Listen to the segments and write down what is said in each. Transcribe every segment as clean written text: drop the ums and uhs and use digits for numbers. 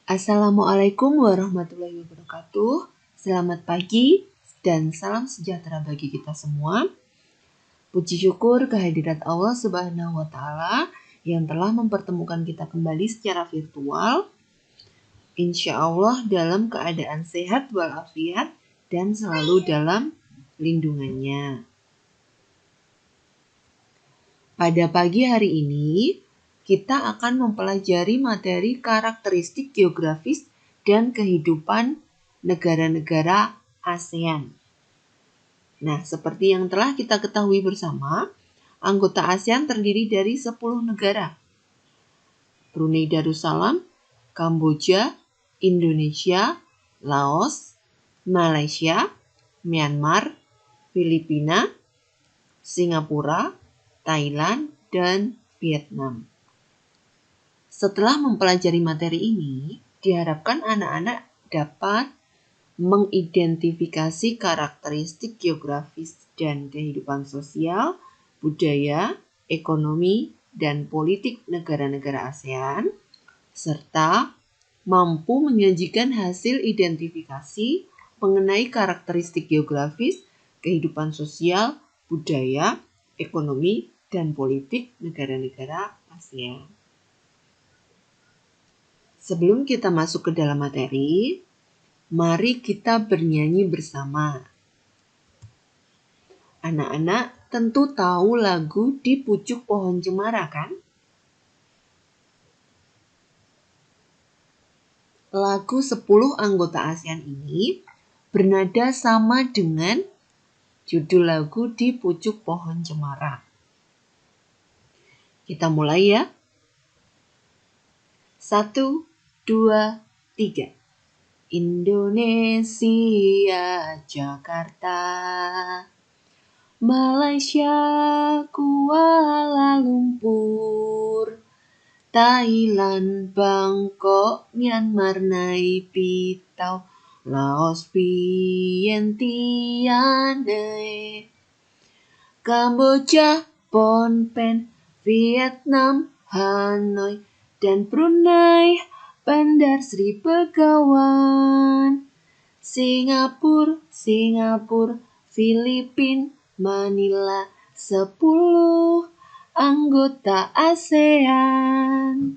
Assalamualaikum warahmatullahi wabarakatuh. Selamat pagi dan salam sejahtera bagi kita semua. Puji syukur kehadirat Allah Subhanahu wa Ta'ala yang telah mempertemukan kita kembali secara virtual. Insya Allah dalam keadaan sehat walafiat dan selalu dalam lindungannya. Pada pagi hari ini, kita akan mempelajari materi karakteristik geografis dan kehidupan negara-negara ASEAN. Nah, seperti yang telah kita ketahui bersama, anggota ASEAN terdiri dari 10 negara. Brunei Darussalam, Kamboja, Indonesia, Laos, Malaysia, Myanmar, Filipina, Singapura, Thailand, dan Vietnam. Setelah mempelajari materi ini, diharapkan anak-anak dapat mengidentifikasi karakteristik geografis dan kehidupan sosial, budaya, ekonomi, dan politik negara-negara ASEAN, serta mampu menyajikan hasil identifikasi mengenai karakteristik geografis, kehidupan sosial, budaya, ekonomi, dan politik negara-negara ASEAN. Sebelum kita masuk ke dalam materi, mari kita bernyanyi bersama. Anak-anak tentu tahu lagu Di Pucuk Pohon Cemara, kan? Lagu 10 anggota ASEAN ini bernada sama dengan judul lagu Di Pucuk Pohon Cemara. Kita mulai ya. 1, 2, 3. Indonesia, Jakarta, Malaysia, Kuala Lumpur, Thailand, Bangkok, Myanmar, Naypyidaw, Laos, Vientiane, Kamboja, Phnom Penh, Vietnam, Hanoi, dan Brunei, Bandar Sri Begawan, Singapura, Filipina, Manila, 10 anggota ASEAN.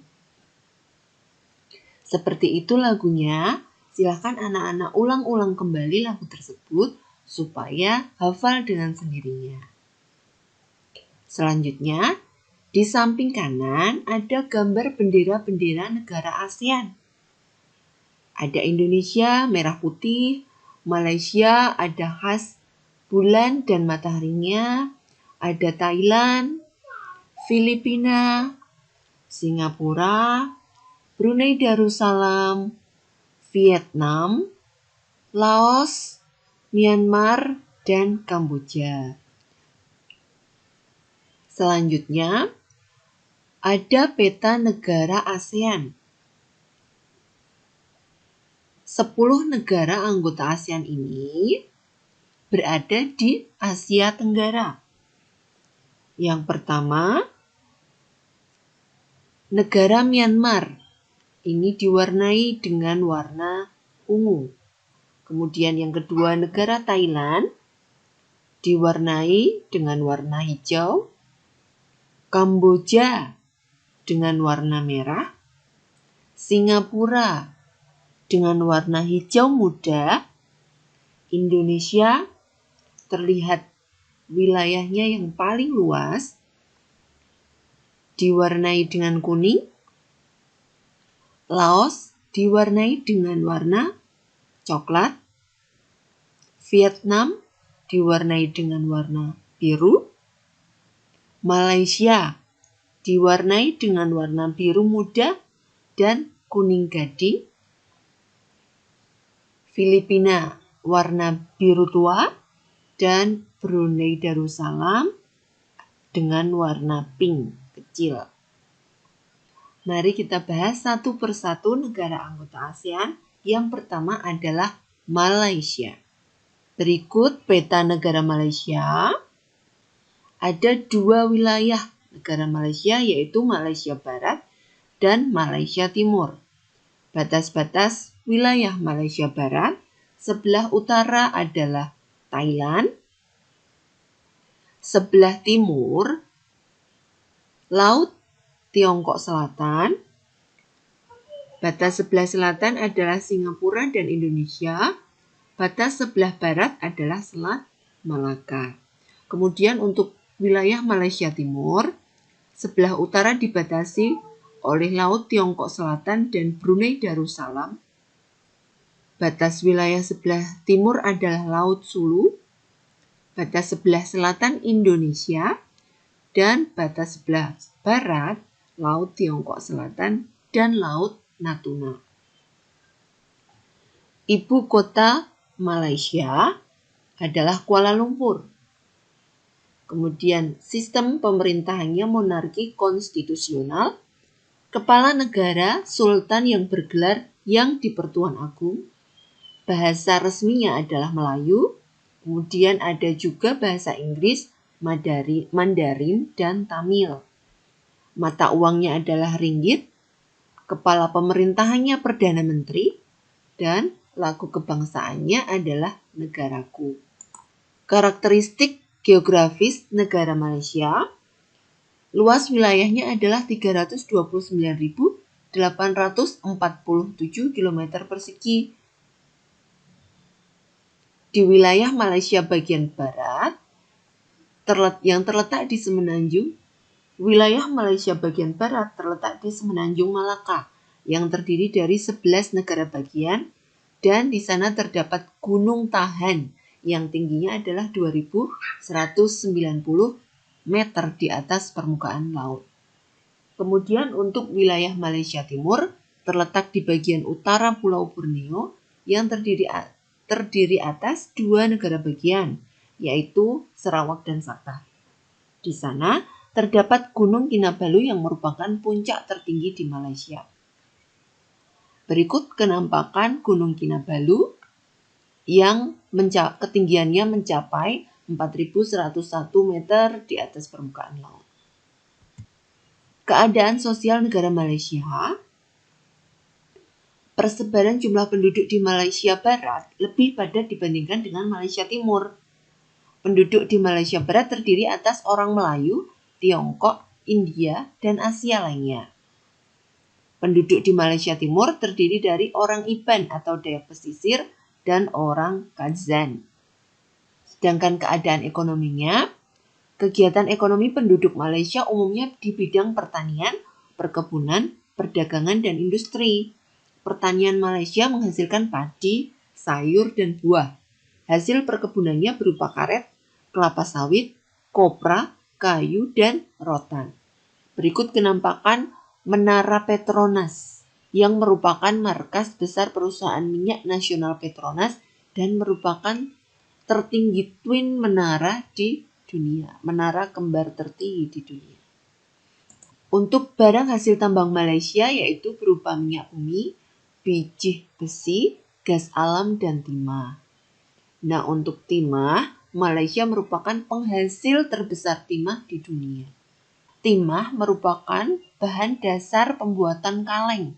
Seperti itu lagunya. Silakan anak-anak ulang-ulang kembali lagu tersebut supaya hafal dengan sendirinya. Selanjutnya, di samping kanan ada gambar bendera-bendera negara ASEAN. Ada Indonesia merah putih, Malaysia ada khas bulan dan mataharinya, ada Thailand, Filipina, Singapura, Brunei Darussalam, Vietnam, Laos, Myanmar, dan Kamboja. Selanjutnya, ada peta negara ASEAN. 10 negara anggota ASEAN ini berada di Asia Tenggara. Yang pertama, negara Myanmar. Ini diwarnai dengan warna ungu. Kemudian yang kedua, negara Thailand diwarnai dengan warna hijau. Kamboja dengan warna merah, Singapura dengan warna hijau muda, Indonesia terlihat wilayahnya yang paling luas, diwarnai dengan kuning, Laos diwarnai dengan warna coklat, Vietnam diwarnai dengan warna biru, Malaysia diwarnai dengan warna biru muda dan kuning gading. Filipina warna biru tua dan Brunei Darussalam dengan warna pink kecil. Mari kita bahas satu persatu negara anggota ASEAN. Yang pertama adalah Malaysia. Berikut peta negara Malaysia. Ada 2 wilayah negara Malaysia, yaitu Malaysia Barat dan Malaysia Timur. Batas-batas wilayah Malaysia Barat, sebelah utara adalah Thailand, sebelah timur Laut Tiongkok Selatan, batas sebelah selatan adalah Singapura dan Indonesia, batas sebelah barat adalah Selat Malaka. Kemudian untuk wilayah Malaysia Timur, sebelah utara dibatasi oleh Laut Tiongkok Selatan dan Brunei Darussalam. Batas wilayah sebelah timur adalah Laut Sulu, batas sebelah selatan Indonesia, dan batas sebelah barat Laut Tiongkok Selatan dan Laut Natuna. Ibu kota Malaysia adalah Kuala Lumpur. Kemudian sistem pemerintahannya monarki konstitusional, kepala negara sultan yang bergelar Yang di-Pertuan Agung, bahasa resminya adalah Melayu, kemudian ada juga bahasa Inggris, Mandarin, dan Tamil. Mata uangnya adalah ringgit, kepala pemerintahannya Perdana Menteri, dan lagu kebangsaannya adalah Negaraku. Karakteristik geografis negara Malaysia, luas wilayahnya adalah 329.847 km persegi. Di wilayah Malaysia bagian barat, yang terletak di Semenanjung, wilayah Malaysia bagian barat terletak di Semenanjung Malaka, yang terdiri dari 11 negara bagian, dan di sana terdapat Gunung Tahan, yang tingginya adalah 2.190 meter di atas permukaan laut. Kemudian untuk wilayah Malaysia Timur terletak di bagian utara Pulau Borneo yang terdiri atas 2 negara bagian, yaitu Sarawak dan Sabah. Di sana terdapat Gunung Kinabalu yang merupakan puncak tertinggi di Malaysia. Berikut kenampakan Gunung Kinabalu yang ketinggiannya mencapai 4.101 meter di atas permukaan laut. Keadaan sosial negara Malaysia, persebaran jumlah penduduk di Malaysia Barat lebih padat dibandingkan dengan Malaysia Timur. Penduduk di Malaysia Barat terdiri atas orang Melayu, Tiongkok, India, dan Asia lainnya. Penduduk di Malaysia Timur terdiri dari orang Iban atau Dayak Pesisir dan orang Kazan. Sedangkan keadaan ekonominya, kegiatan ekonomi penduduk Malaysia umumnya di bidang pertanian, perkebunan, perdagangan, dan industri. Pertanian Malaysia menghasilkan padi, sayur, dan buah. Hasil perkebunannya berupa karet, kelapa sawit, kopra, kayu, dan rotan. Berikut kenampakan Menara Petronas yang merupakan markas besar perusahaan minyak nasional Petronas dan merupakan tertinggi twin menara di dunia, menara kembar tertinggi di dunia. Untuk barang hasil tambang Malaysia yaitu berupa minyak bumi, biji besi, gas alam, dan timah. Nah, untuk timah, Malaysia merupakan penghasil terbesar timah di dunia. Timah merupakan bahan dasar pembuatan kaleng.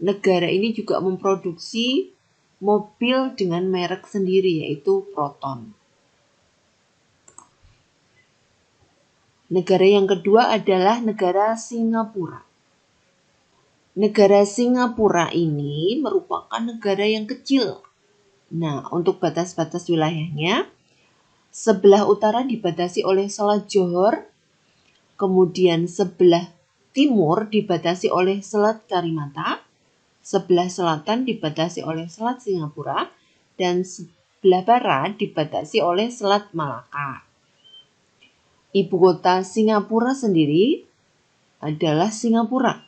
Negara ini juga memproduksi mobil dengan merek sendiri yaitu Proton. Negara yang kedua adalah negara Singapura. Negara Singapura ini merupakan negara yang kecil. Nah, untuk batas-batas wilayahnya, sebelah utara dibatasi oleh Selat Johor, kemudian sebelah timur dibatasi oleh Selat Karimata, sebelah selatan dibatasi oleh Selat Singapura, dan sebelah barat dibatasi oleh Selat Malaka. Ibu kota Singapura sendiri adalah Singapura.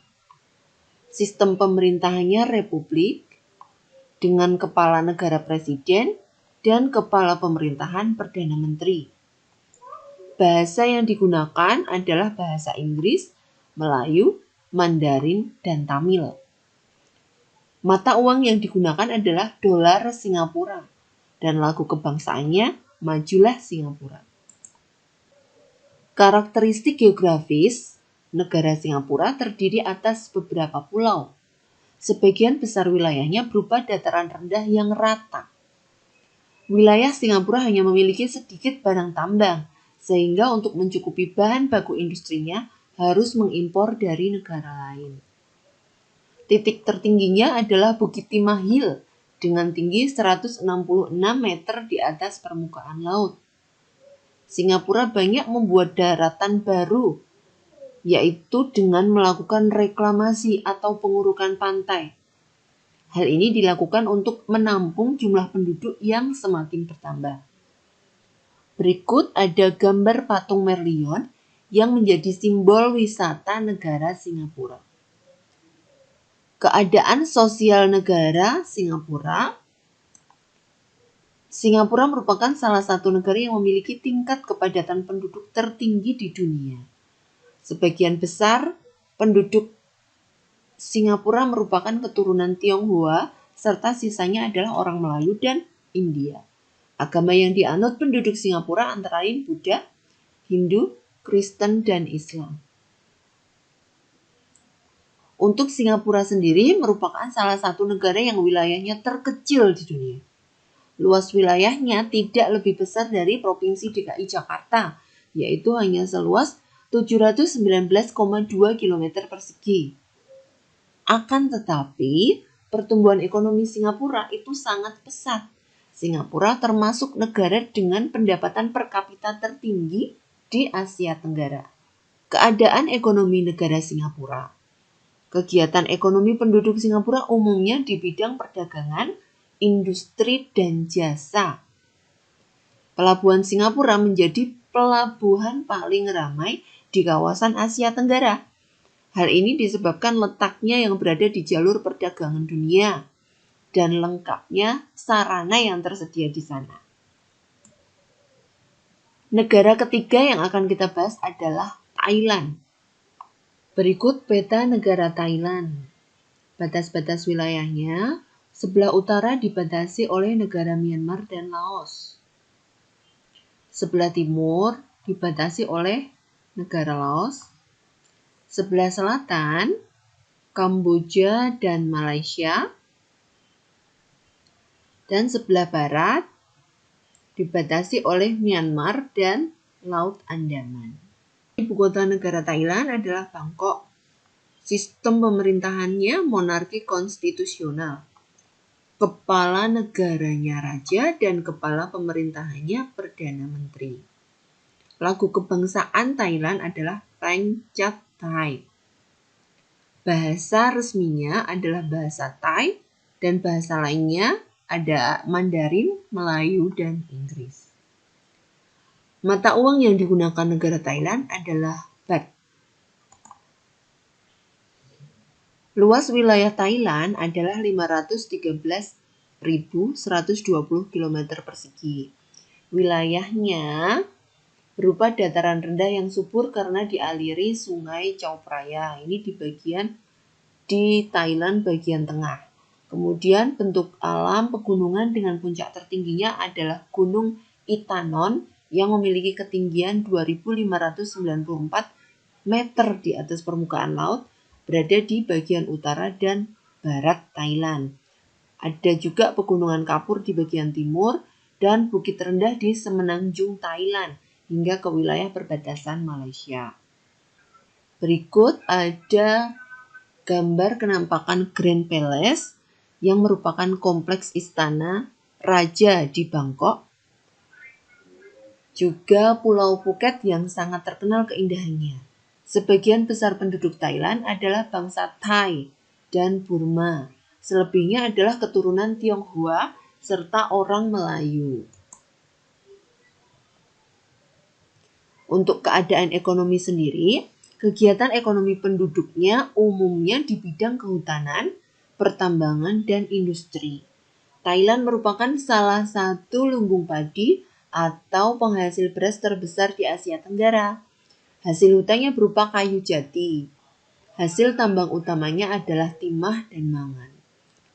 Sistem pemerintahannya republik dengan kepala negara presiden dan kepala pemerintahan Perdana Menteri. Bahasa yang digunakan adalah bahasa Inggris, Melayu, Mandarin, dan Tamil. Mata uang yang digunakan adalah dolar Singapura dan lagu kebangsaannya Majulah Singapura. Karakteristik geografis negara Singapura terdiri atas beberapa pulau. Sebagian besar wilayahnya berupa dataran rendah yang rata. Wilayah Singapura hanya memiliki sedikit barang tambang, sehingga untuk mencukupi bahan baku industrinya harus mengimpor dari negara lain. Titik tertingginya adalah Bukit Timah Hill dengan tinggi 166 meter di atas permukaan laut. Singapura banyak membuat daratan baru, yaitu dengan melakukan reklamasi atau pengurukan pantai. Hal ini dilakukan untuk menampung jumlah penduduk yang semakin bertambah. Berikut ada gambar patung Merlion yang menjadi simbol wisata negara Singapura. Keadaan sosial negara Singapura. Singapura merupakan salah satu negara yang memiliki tingkat kepadatan penduduk tertinggi di dunia. Sebagian besar penduduk Singapura merupakan keturunan Tionghoa, serta sisanya adalah orang Melayu dan India. Agama yang dianut penduduk Singapura antara lain Buddha, Hindu, Kristen, dan Islam. Untuk Singapura sendiri merupakan salah satu negara yang wilayahnya terkecil di dunia. Luas wilayahnya tidak lebih besar dari Provinsi DKI Jakarta, yaitu hanya seluas 719,2 km persegi. Akan tetapi, pertumbuhan ekonomi Singapura itu sangat pesat. Singapura termasuk negara dengan pendapatan per kapita tertinggi di Asia Tenggara. Keadaan ekonomi negara Singapura. Kegiatan ekonomi penduduk Singapura umumnya di bidang perdagangan, industri, dan jasa. Pelabuhan Singapura menjadi pelabuhan paling ramai di kawasan Asia Tenggara. Hal ini disebabkan letaknya yang berada di jalur perdagangan dunia dan lengkapnya sarana yang tersedia di sana. Negara ketiga yang akan kita bahas adalah Thailand. Berikut peta negara Thailand. Batas-batas wilayahnya, sebelah utara dibatasi oleh negara Myanmar dan Laos. Sebelah timur dibatasi oleh negara Laos. Sebelah selatan, Kamboja dan Malaysia. Dan sebelah barat, dibatasi oleh Myanmar dan Laut Andaman. Ibu kota negara Thailand adalah Bangkok. Sistem pemerintahannya monarki konstitusional. Kepala negaranya raja dan kepala pemerintahannya Perdana Menteri. Lagu kebangsaan Thailand adalah Tang Chat Thai. Bahasa resminya adalah bahasa Thai dan bahasa lainnya ada Mandarin, Melayu, dan Inggris. Mata uang yang digunakan negara Thailand adalah baht. Luas wilayah Thailand adalah 513.120 km persegi. Wilayahnya berupa dataran rendah yang subur karena dialiri sungai Chao Phraya. Ini di Thailand bagian tengah. Kemudian bentuk alam pegunungan dengan puncak tertingginya adalah Gunung Itanon yang memiliki ketinggian 2.594 meter di atas permukaan laut, berada di bagian utara dan barat Thailand. Ada juga pegunungan kapur di bagian timur dan bukit rendah di Semenanjung Thailand hingga ke wilayah perbatasan Malaysia. Berikut ada gambar kenampakan Grand Palace yang merupakan kompleks istana raja di Bangkok. Juga Pulau Phuket yang sangat terkenal keindahannya. Sebagian besar penduduk Thailand adalah bangsa Thai dan Burma. Selebihnya adalah keturunan Tionghoa serta orang Melayu. Untuk keadaan ekonomi sendiri, kegiatan ekonomi penduduknya umumnya di bidang kehutanan, pertambangan, dan industri. Thailand merupakan salah satu lumbung padi atau penghasil beras terbesar di Asia Tenggara. Hasil hutannya berupa kayu jati. Hasil tambang utamanya adalah timah dan mangan.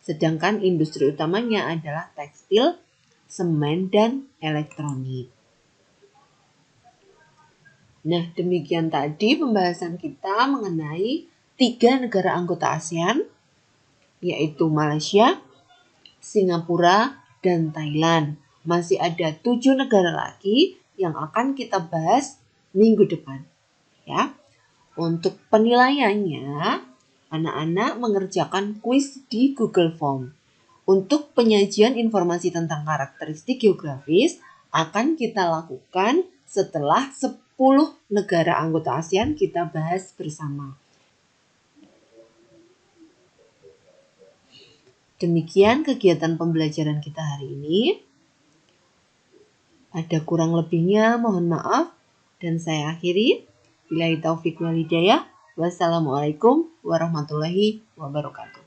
Sedangkan industri utamanya adalah tekstil, semen, dan elektronik. Nah, demikian tadi pembahasan kita mengenai 3 negara anggota ASEAN. yaitu Malaysia, Singapura, dan Thailand. Masih ada 7 negara lagi yang akan kita bahas minggu depan. Ya. Untuk penilaiannya, anak-anak mengerjakan kuis di Google Form. Untuk penyajian informasi tentang karakteristik geografis akan kita lakukan setelah 10 negara anggota ASEAN kita bahas bersama. Demikian kegiatan pembelajaran kita hari ini. Ada kurang lebihnya, mohon maaf. Dan saya akhiri. Billahi taufiq wal hidayah. Wassalamualaikum warahmatullahi wabarakatuh.